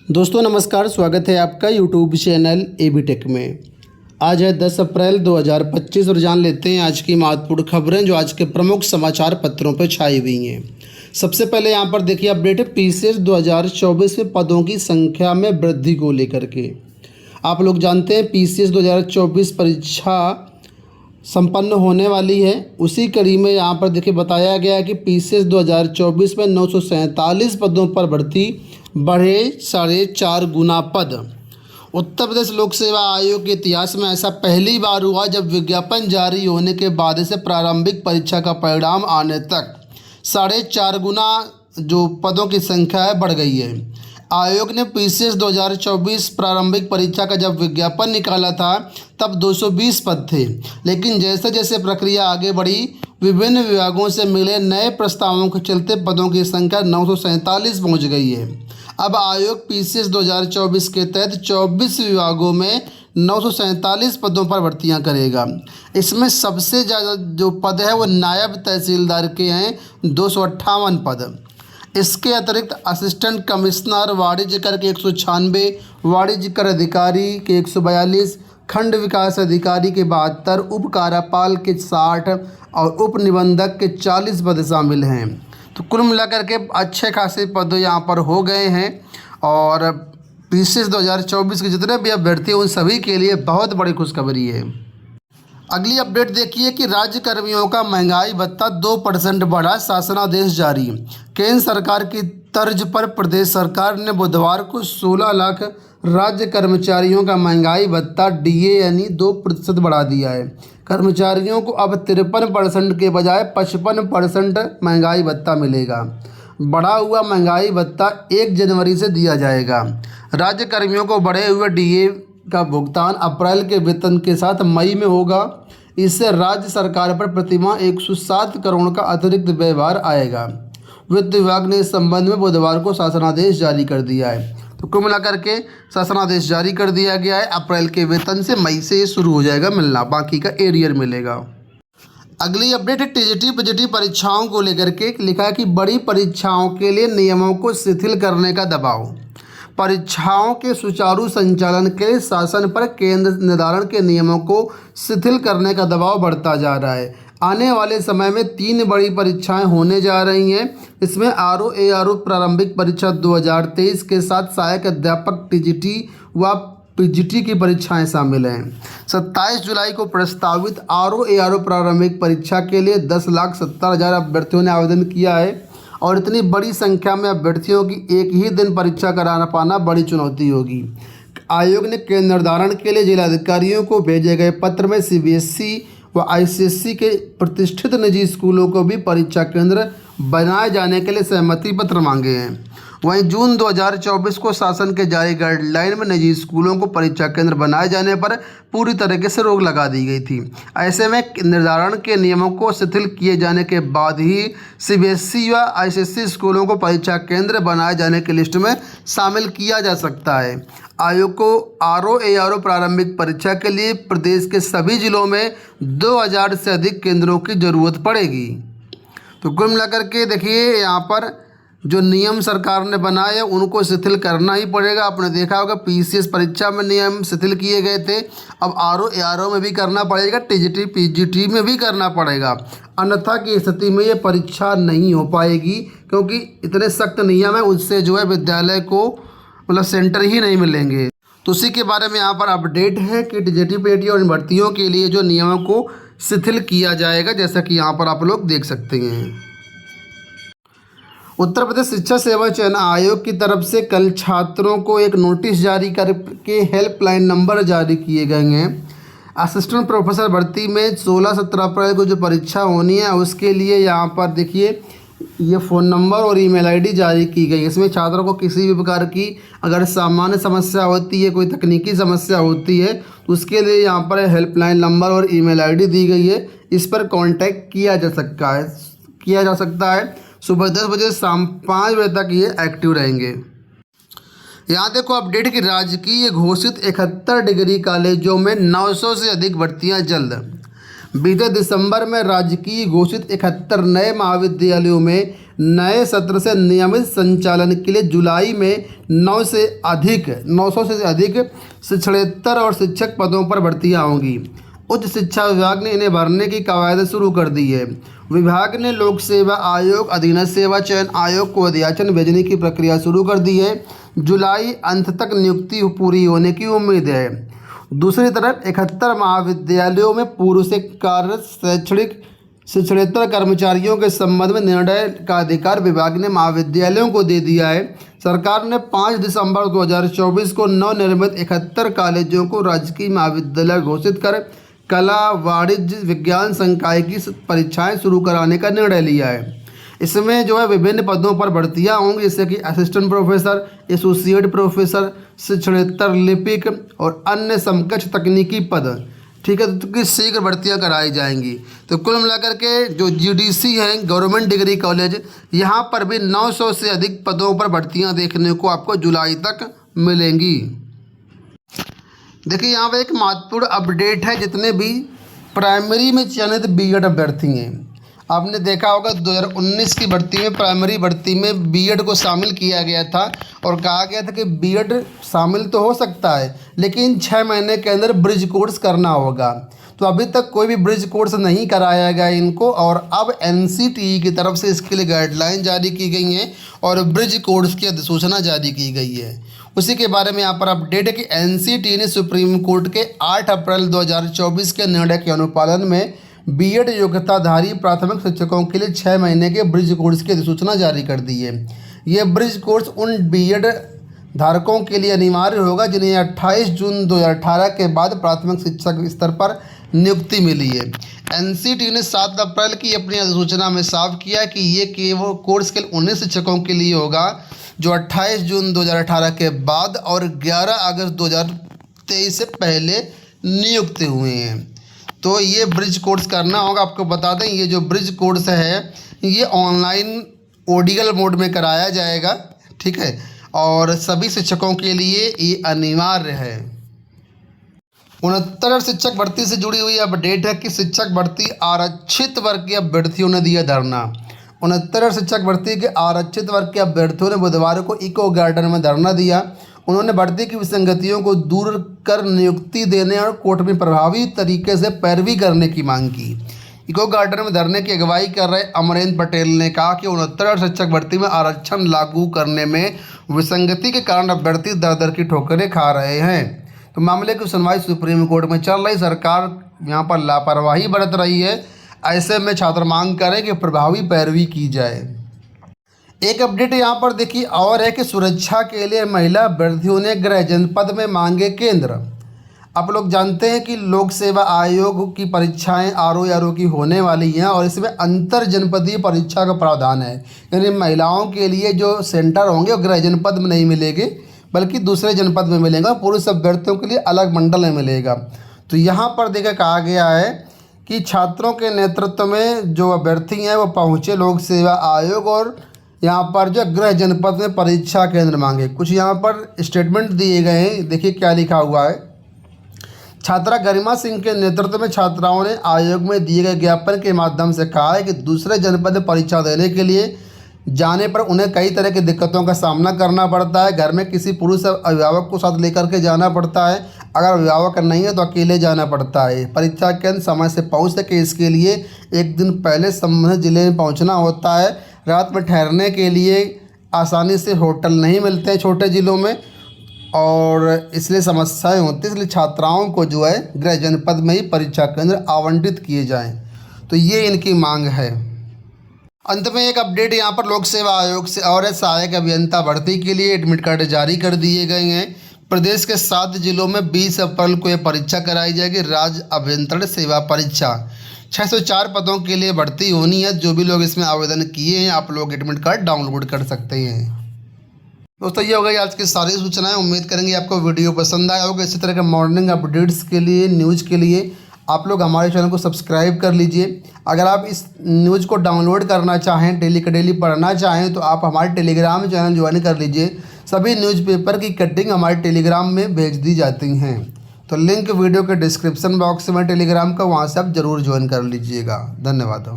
दोस्तों नमस्कार, स्वागत है आपका यूट्यूब चैनल एबी टेक में। आज है 10 अप्रैल 2025 और जान लेते हैं आज की महत्वपूर्ण खबरें जो आज के प्रमुख समाचार पत्रों पर छाई हुई हैं। सबसे पहले यहां पर देखिए अपडेट है पीसीएस 2024 में पदों की संख्या में वृद्धि को लेकर के। आप लोग जानते हैं पीसीएस 2024 परीक्षा संपन्न होने वाली है। उसी कड़ी में यहाँ पर देखिए बताया गया है कि पीसीएस 2024 में 947 पदों पर भर्ती बढ़े 4.5 गुना पद। उत्तर प्रदेश लोक सेवा आयोग के इतिहास में ऐसा पहली बार हुआ जब विज्ञापन जारी होने के बाद से प्रारंभिक परीक्षा का परिणाम आने तक 4.5 गुना जो पदों की संख्या है बढ़ गई है। आयोग ने पीसीएस 2024 प्रारंभिक परीक्षा का जब विज्ञापन निकाला था तब 220 पद थे, लेकिन जैसे जैसे प्रक्रिया आगे बढ़ी विभिन्न विभागों से मिले नए प्रस्तावों के चलते पदों की संख्या 947 पहुंच गई है। अब आयोग पीसीएस 2024 के तहत 24 विभागों में 947 पदों पर भर्तियां करेगा। इसमें सबसे ज़्यादा जो पद है वो नायब तहसीलदार के हैं, 258 पद। इसके अतिरिक्त असिस्टेंट कमिश्नर वाणिज्य कर के 196, वाणिज्य कर अधिकारी के 142, खंड विकास अधिकारी के 72, उप कार्यपाल के 60 और उप निबंधक के 40 पद शामिल हैं। तो कुल मिलाकर के अच्छे खासे पद यहाँ पर हो गए हैं और पीसीएस 2024 के जितने भी अभ्यर्थी हैं उन सभी के लिए बहुत बड़ी खुशखबरी है। अगली अपडेट देखिए कि राज्य कर्मियों का महंगाई भत्ता 2% बढ़ा, शासनादेश जारी। केंद्र सरकार की तर्ज पर प्रदेश सरकार ने बुधवार को 16 लाख राज्य कर्मचारियों का महंगाई भत्ता डीए यानी 2% बढ़ा दिया है। कर्मचारियों को अब 53% के बजाय 55% महंगाई भत्ता मिलेगा। बढ़ा हुआ महंगाई भत्ता 1 जनवरी से दिया जाएगा। राज्य कर्मियों को बढ़े हुए डीए का भुगतान अप्रैल के वेतन के साथ मई में होगा। इससे राज्य सरकार पर प्रतिमाह 107 करोड़ का अतिरिक्त व्ययभार आएगा। वित्त विभाग ने इस संबंध में बुधवार को शासनादेश जारी कर दिया है। तो कुल मिलाकर के शासनादेश जारी कर दिया गया है। अप्रैल के वेतन से मई से ये शुरू हो जाएगा मिलना, बाकी का एरियर मिलेगा। अगली अपडेट है टीजीटी पीजीटी परीक्षाओं को लेकर के। लिखा है कि बड़ी परीक्षाओं के लिए नियमों को शिथिल करने का दबाव। परीक्षाओं के सुचारू संचालन के लिए शासन पर केंद्र निर्धारण के नियमों को शिथिल करने का दबाव बढ़ता जा रहा है। आने वाले समय में 3 बड़ी परीक्षाएं होने जा रही हैं। इसमें आरओ एआरओ प्रारंभिक परीक्षा 2023 के साथ सहायक अध्यापक टीजीटी व पीजीटी की परीक्षाएं शामिल हैं। 27 जुलाई को प्रस्तावित आरओ एआरओ प्रारंभिक परीक्षा के लिए 10,70,000 अभ्यर्थियों ने आवेदन किया है और इतनी बड़ी संख्या में अभ्यर्थियों की एक ही दिन परीक्षा कराना पाना बड़ी चुनौती होगी। आयोग ने केंद्र निर्धारण के लिए जिलाधिकारियों को भेजे गए पत्र में सीबीएसई व आईसीएसई के प्रतिष्ठित निजी स्कूलों को भी परीक्षा केंद्र बनाए जाने के लिए सहमति पत्र मांगे हैं। वहीं जून 2024 को शासन के जारी गाइडलाइन में निजी स्कूलों को परीक्षा केंद्र बनाए जाने पर पूरी तरीके से रोक लगा दी गई थी। ऐसे में निर्धारण के नियमों को शिथिल किए जाने के बाद ही सीबीएसई व आईसीएसई स्कूलों को परीक्षा केंद्र बनाए जाने की लिस्ट में शामिल किया जा सकता है। आयोग को आरओ एआरओ प्रारंभिक परीक्षा के लिए प्रदेश के सभी जिलों में 2000 से अधिक केंद्रों की ज़रूरत पड़ेगी। तो कुल मिलाकर के देखिए यहाँ पर जो नियम सरकार ने बनाए हैं उनको शिथिल करना ही पड़ेगा। आपने देखा होगा पीसीएस परीक्षा में नियम शिथिल किए गए थे, अब आरओ एआरओ में भी करना पड़ेगा, टीजीटी पीजीटी में भी करना पड़ेगा। अन्यथा की स्थिति में ये परीक्षा नहीं हो पाएगी क्योंकि इतने सख्त नियम है, उससे जो है विद्यालय को मतलब सेंटर ही नहीं मिलेंगे। तो उसी के बारे में यहाँ पर अपडेट है कि टीजीटी पीजीटी और भर्तियों के लिए जो नियमों को शिथिल किया जाएगा, जैसा कि यहाँ पर आप लोग देख सकते हैं। उत्तर प्रदेश शिक्षा सेवा चयन आयोग की तरफ से कल छात्रों को एक नोटिस जारी करके हेल्पलाइन नंबर जारी किए गए हैं। असिस्टेंट प्रोफेसर भर्ती में 16-17 अप्रैल को जो परीक्षा होनी है उसके लिए यहाँ पर देखिए ये फ़ोन नंबर और ईमेल आईडी जारी की गई। इसमें छात्रों को किसी भी प्रकार की अगर सामान्य समस्या होती है, कोई तकनीकी समस्या होती है तो उसके लिए यहाँ पर हेल्पलाइन नंबर और ईमेल आईडी दी गई है। इस पर कांटेक्ट किया जा सकता है। सुबह 10 बजे शाम 5 बजे तक ये एक्टिव रहेंगे। यहाँ देखो अपडेट कि राजकीय घोषित 71 डिग्री कॉलेजों में 900 से अधिक भर्तियाँ जल्द। बीते दिसंबर में राजकीय घोषित 71 नए महाविद्यालयों में नए सत्र से नियमित संचालन के लिए जुलाई में 900 से अधिक शिक्षणेतर और शिक्षक पदों पर भर्तियां होंगी। उच्च शिक्षा विभाग ने इन्हें भरने की कवायद शुरू कर दी है। विभाग ने लोक सेवा आयोग, अधीनस्थ सेवा चयन आयोग को अध्याचन भेजने की प्रक्रिया शुरू कर दी है। जुलाई अंत तक नियुक्ति पूरी होने की उम्मीद है। दूसरी तरफ 71 महाविद्यालयों में पूर्व से कार्यरत शैक्षणिक शिक्षणेतर कर्मचारियों के संबंध में निर्णय का अधिकार विभाग ने महाविद्यालयों को दे दिया है। सरकार ने 5 दिसंबर 2024 को नवनिर्मित 71 कॉलेजों को राजकीय महाविद्यालय घोषित कर कला, वाणिज्य, विज्ञान संकाय की परीक्षाएं शुरू कराने का निर्णय लिया है। इसमें जो है विभिन्न पदों पर भर्तियां होंगी, जैसे कि असिस्टेंट प्रोफेसर, एसोसिएट प्रोफेसर, शिक्षणेतर लिपिक और अन्य समकक्ष तकनीकी पद, ठीक है, तो कि शीघ्र भर्तियां कराई जाएंगी। तो कुल मिलाकर के जो जीडीसी है, गवर्नमेंट डिग्री कॉलेज, यहाँ पर भी 900 से अधिक पदों पर भर्तियां देखने को आपको जुलाई तक मिलेंगी। देखिए यहाँ पर एक महत्वपूर्ण अपडेट है। जितने भी प्राइमरी में चयनित बीएड अभ्यर्थी हैं, आपने देखा होगा 2019 की भर्ती में, प्राइमरी भर्ती में बीएड को शामिल किया गया था और कहा गया था कि बीएड शामिल तो हो सकता है लेकिन 6 महीने के अंदर ब्रिज कोर्स करना होगा। तो अभी तक कोई भी ब्रिज कोर्स नहीं कराया गया इनको, और अब एनसीटीई की तरफ से इसके लिए गाइडलाइन जारी की गई हैं और ब्रिज कोर्स की अधिसूचना जारी की गई है। उसी के बारे में यहाँ पर अपडेट है कि एनसीटीई ने सुप्रीम कोर्ट के 8 अप्रैल 2024 के निर्णय के अनुपालन में बीएड योग्यताधारी प्राथमिक शिक्षकों के लिए 6 महीने के ब्रिज कोर्स की अधिसूचना जारी कर दी है। यह ब्रिज कोर्स उन बीएड धारकों के लिए अनिवार्य होगा जिन्हें 28 जून 2018 के बाद प्राथमिक शिक्षक स्तर पर नियुक्ति मिली है। एनसीटीई ने 7 अप्रैल की अपनी अधिसूचना में साफ किया कि ये केवल कोर्स केवल 19 शिक्षकों के लिए होगा जो 28 जून 2018 के बाद और 11 अगस्त 2023 से पहले नियुक्त हुए हैं। तो ये ब्रिज कोर्स करना होगा। आपको बता दें, ये जो ब्रिज कोर्स है ये ऑनलाइन ओडीएल मोड में कराया जाएगा, ठीक है, और सभी शिक्षकों के लिए ये अनिवार्य है। 69 शिक्षक भर्ती से जुड़ी हुई अपडेट है कि शिक्षक भर्ती आरक्षित वर्ग के अभ्यर्थियों ने दिया धरना। 69 शिक्षक भर्ती के आरक्षित वर्ग के अभ्यर्थियों ने बुधवार को इको गार्डन में धरना दिया। उन्होंने भर्ती की विसंगतियों को दूर कर नियुक्ति देने और कोर्ट में प्रभावी तरीके से पैरवी करने की मांग की। इको गार्डन में धरने की अगुवाई कर रहे अमरेंद्र पटेल ने कहा कि 69 शिक्षक भर्ती में आरक्षण लागू करने में विसंगति के कारण अभ्यर्थी दर दर की ठोकरें खा रहे हैं। तो मामले की सुनवाई सुप्रीम कोर्ट में चल रही। सरकार यहाँ पर लापरवाही बरत रही है। ऐसे में छात्र मांग करें कि प्रभावी पैरवी की जाए। एक अपडेट यहाँ पर देखिए और है कि सुरक्षा के लिए महिला अभ्यर्थियों ने गृह जनपद में मांगे केंद्र। आप लोग जानते हैं कि लोक सेवा आयोग की परीक्षाएं आरओ की होने वाली हैं और इसमें अंतर जनपदीय परीक्षा का प्रावधान है। यानी महिलाओं के लिए जो सेंटर होंगे वो गृह जनपद में नहीं मिलेंगे बल्कि दूसरे जनपद में मिलेगा। पुरुष अभ्यर्थियों के लिए अलग मंडल में मिलेगा। तो यहाँ पर देखा कहा गया है कि छात्रों के नेतृत्व में जो अभ्यर्थी हैं वो पहुँचे लोक सेवा आयोग और यहाँ पर जो गृह जनपद में परीक्षा केंद्र मांगे। कुछ यहाँ पर स्टेटमेंट दिए गए हैं, देखिए क्या लिखा हुआ है। छात्रा गरिमा सिंह के नेतृत्व में छात्राओं ने आयोग में दिए गए ज्ञापन के माध्यम से कहा है कि दूसरे जनपद में परीक्षा देने के लिए जाने पर उन्हें कई तरह की दिक्कतों का सामना करना पड़ता है। घर में किसी पुरुष अभिभावक को साथ लेकर के जाना पड़ता है, अगर अभिभावक नहीं है तो अकेले जाना पड़ता है। परीक्षा केंद्र समय से पहुंच सके इसके लिए एक दिन पहले संबंधित जिले में पहुंचना होता है। रात में ठहरने के लिए आसानी से होटल नहीं मिलते हैं छोटे ज़िलों में और इसलिए समस्याएं होती हैं। इसलिए छात्राओं को जो है गृह जनपद में ही परीक्षा केंद्र आवंटित किए जाएं। तो ये इनकी मांग है। अंत में एक अपडेट यहाँ पर लोक सेवा आयोग से और सहायक अभियंता भर्ती के लिए एडमिट कार्ड जारी कर दिए गए हैं। प्रदेश के 7 जिलों में 20 अप्रैल को यह परीक्षा कराई जाएगी। राज्य अभियंत्रण सेवा परीक्षा 604 पदों के लिए भर्ती होनी है। जो भी लोग इसमें आवेदन किए हैं आप लोग एडमिट कार्ड डाउनलोड कर सकते हैं। दोस्तों ये हो गई आज की सारी सूचनाएं। उम्मीद करेंगे आपको वीडियो पसंद आया होगा। इसी तरह के मॉर्निंग अपडेट्स के लिए न्यूज़ के लिए आप लोग हमारे चैनल को सब्सक्राइब कर लीजिए। अगर आप इस न्यूज़ को डाउनलोड करना चाहें, डेली का डेली पढ़ना चाहें तो आप हमारे टेलीग्राम चैनल ज्वाइन कर लीजिए। सभी न्यूज़पेपर की कटिंग हमारे टेलीग्राम में भेज दी जाती हैं। तो लिंक वीडियो के डिस्क्रिप्शन बॉक्स में टेलीग्राम का, वहाँ से आप ज़रूर ज्वाइन कर लीजिएगा। धन्यवाद।